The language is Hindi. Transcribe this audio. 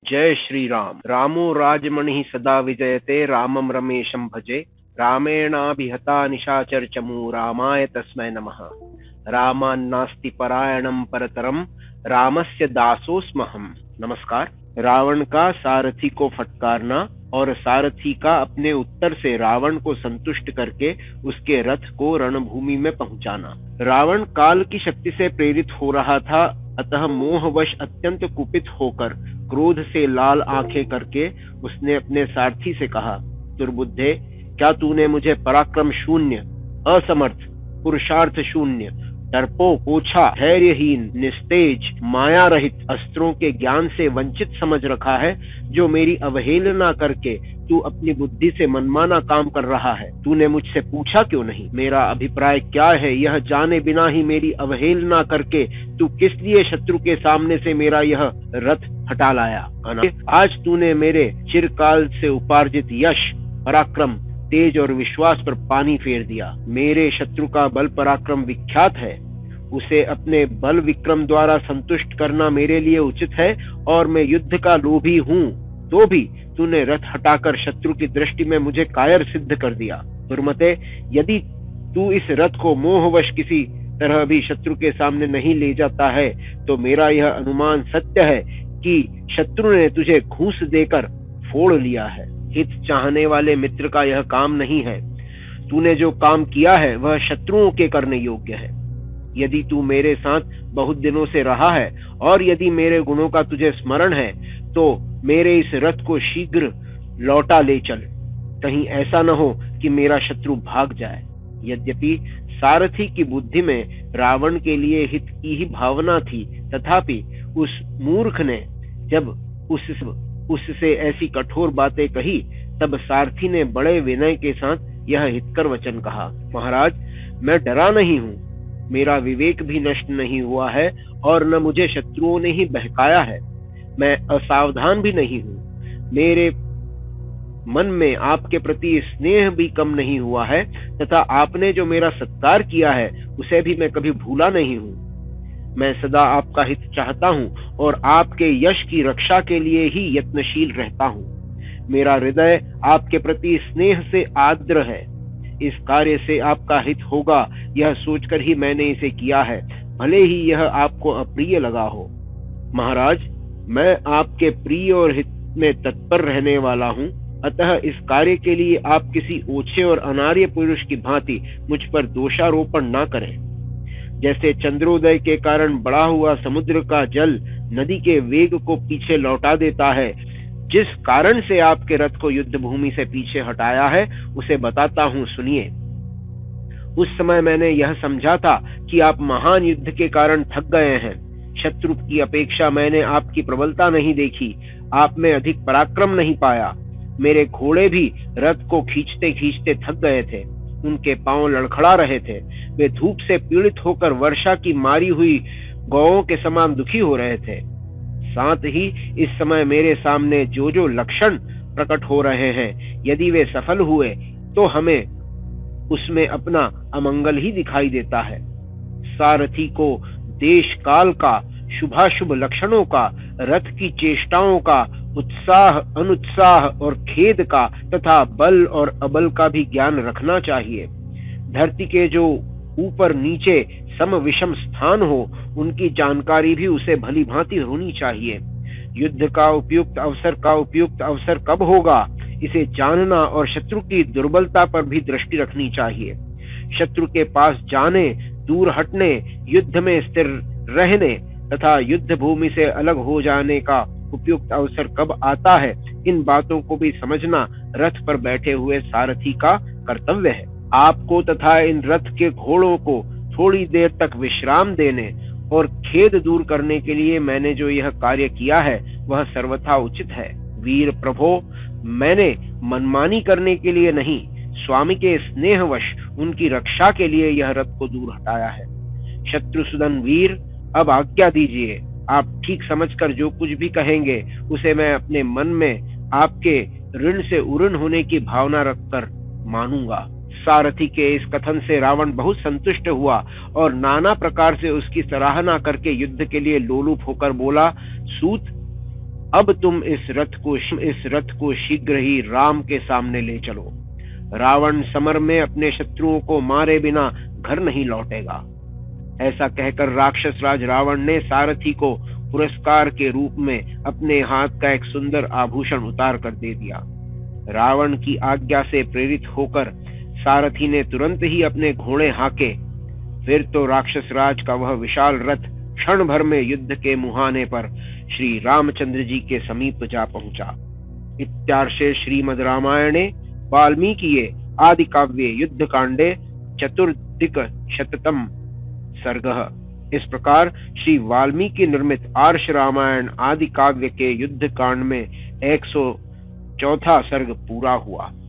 जय श्री राम। रामो राजमणि सदा विजयते, रामं रमेशं भजे। रामेणाभिहता निशाचर चमू, रामाय तस्मै नमः। रामान्नास्ति परायणं परतरम, रामस्य दासोऽस्म्यहम्। नमस्कार। रावण का सारथी को फटकारना और सारथी का अपने उत्तर से रावण को संतुष्ट करके उसके रथ को रणभूमि में पहुंचाना। रावण काल की शक्ति से प्रेरित हो रहा था, अतः मोहवश अत्यंत कुपित होकर क्रोध से लाल आंखें करके उसने अपने सारथी से कहा, दुर्बुद्धे, क्या तूने मुझे पराक्रम शून्य, असमर्थ, पुरुषार्थ शून्य, डरपोक, ओछा, धैर्यहीन, निस्तेज, माया रहित, अस्त्रों के ज्ञान से वंचित समझ रखा है, जो मेरी अवहेलना करके तू अपनी बुद्धि से मनमाना काम कर रहा है। तूने मुझसे पूछा क्यों नहीं? मेरा अभिप्राय क्या है, यह जाने बिना ही मेरी अवहेलना करके तू किस लिए शत्रु के सामने से मेरा यह रथ हटा लाया? आज तूने मेरे चिरकाल से उपार्जित यश, पराक्रम, तेज और विश्वास पर पानी फेर दिया। मेरे शत्रु का बल पराक्रम विख्यात है, उसे अपने बल विक्रम द्वारा संतुष्ट करना मेरे लिए उचित है, और मैं युद्ध का लोभी हूँ, तो भी तूने रथ हटाकर शत्रु की दृष्टि में मुझे कायर सिद्ध कर दिया। दुर्मते, यदि तू इस रथ को मोहवश किसी तरह भी शत्रु के सामने नहीं ले जाता है, तो मेरा यह अनुमान सत्य है कि शत्रु ने तुझे घूस देकर फोड़ लिया है। हित चाहने वाले मित्र का यह काम नहीं है। तूने जो काम किया है वह शत्रुओं के करने योग्य है। यदि तू मेरे साथ बहुत दिनों से रहा है और यदि मेरे गुणों का तुझे स्मरण है, तो मेरे इस रथ को शीघ्र लौटा ले चल, कहीं ऐसा न हो कि मेरा शत्रु भाग जाए। यद्यपि सारथी की बुद्धि में रावण के लिए हित की ही भावना थी, तथापि उस मूर्ख ने जब उससे ऐसी कठोर बातें कही, तब सारथी ने बड़े विनय के साथ यह हितकर वचन कहा, महाराज, मैं डरा नहीं हूँ, मेरा विवेक भी नष्ट नहीं हुआ है और न मुझे शत्रुओं ने ही बहकाया है। मैं असावधान भी नहीं हूँ। मेरे मन में आपके प्रति स्नेह भी कम नहीं हुआ है, तथा आपने जो मेरा सत्कार किया है उसे भी मैं कभी भूला नहीं हूँ। मैं सदा आपका हित चाहता हूँ और आपके यश की रक्षा के लिए ही यत्नशील रहता हूँ। मेरा हृदय आपके प्रति स्नेह से आर्द्र है। इस कार्य से आपका हित होगा, यह सोचकर ही मैंने इसे किया है, भले ही यह आपको अप्रिय लगा हो। महाराज, मैं आपके प्रिय और हित में तत्पर रहने वाला हूँ, अतः इस कार्य के लिए आप किसी ओछे और अनार्य पुरुष की भांति मुझ पर दोषारोपण न करें। जैसे चंद्रोदय के कारण बढ़ा हुआ समुद्र का जल नदी के वेग को पीछे लौटा देता है, जिस कारण से आपके रथ को युद्ध भूमि से पीछे हटाया है उसे बताता हूँ, सुनिए। उस समय मैंने यह समझा था कि आप महान युद्ध के कारण थक गए हैं। शत्रु की अपेक्षा मैंने आपकी प्रबलता नहीं देखी, आप में अधिक पराक्रम नहीं पाया। मेरे घोड़े भी रथ को खींचते खींचते थक गए थे, उनके पांव लड़खड़ा रहे थे। वे धूप से पीड़ित होकर वर्षा की मारी हुई गौओं के समान दुखी हो रहे थे। साथ ही इस समय मेरे सामने जो जो लक्षण प्रकट हो रहे हैं, यदि वे सफल हुए तो हमें उसमें अपना अमंगल ही दिखाई देता है। सारथी को देश काल का, शुभाशुभ लक्षणों का, रथ की चेष्टाओं का, उत्साह, अनुत्साह और खेद का तथा बल और अबल का भी ज्ञान रखना चाहिए। धरती के जो ऊपर नीचे सम विषम स्थान हो, उनकी जानकारी भी उसे भली भांति होनी चाहिए। युद्ध का उपयुक्त अवसर कब होगा, इसे जानना और शत्रु की दुर्बलता पर भी दृष्टि रखनी चाहिए। शत्रु के पास जाने, दूर हटने, युद्ध में स्थिर रहने तथा युद्ध भूमि से अलग हो जाने का उपयुक्त अवसर कब आता है, इन बातों को भी समझना रथ पर बैठे हुए सारथी का कर्तव्य है। आपको तथा इन रथ के घोड़ों को थोड़ी देर तक विश्राम देने और खेद दूर करने के लिए मैंने जो यह कार्य किया है वह सर्वथा उचित है। वीर प्रभो, मैंने मनमानी करने के लिए नहीं, स्वामी के स्नेहवश उनकी रक्षा के लिए यह रथ को दूर हटाया है। शत्रुसूदन वीर, अब आज्ञा दीजिए। आप ठीक समझकर जो कुछ भी कहेंगे उसे मैं अपने मन में आपके ऋण से उऋण होने की भावना रखकर मानूंगा। सारथी के इस कथन से रावण बहुत संतुष्ट हुआ और नाना प्रकार से उसकी सराहना करके युद्ध के लिए लोलुप होकर बोला, सूत, अब तुम इस रथ को शीघ्र ही राम के सामने ले चलो। रावण समर में अपने शत्रुओं को मारे बिना घर नहीं लौटेगा। ऐसा कहकर राक्षस राज रावण ने सारथी को पुरस्कार के रूप में अपने हाथ का एक सुंदर आभूषण उतार कर दे दिया। रावण की आज्ञा से प्रेरित होकर सारथी ने तुरंत ही अपने घोड़े हाके। फिर तो राक्षस राज का वह विशाल रथ क्षण भर में युद्ध के मुहाने पर श्री रामचंद्र जी के समीप जा पहुंचा। इत्यार्षे श्रीमद् रामायणे वाल्मीकिये आदि काव्ये युद्ध कांडे चतुर्दिक शततम सर्गः। इस प्रकार श्री वाल्मीकि निर्मित आर्ष रामायण आदि काव्य के युद्ध कांड में 104वां सर्ग पूरा हुआ।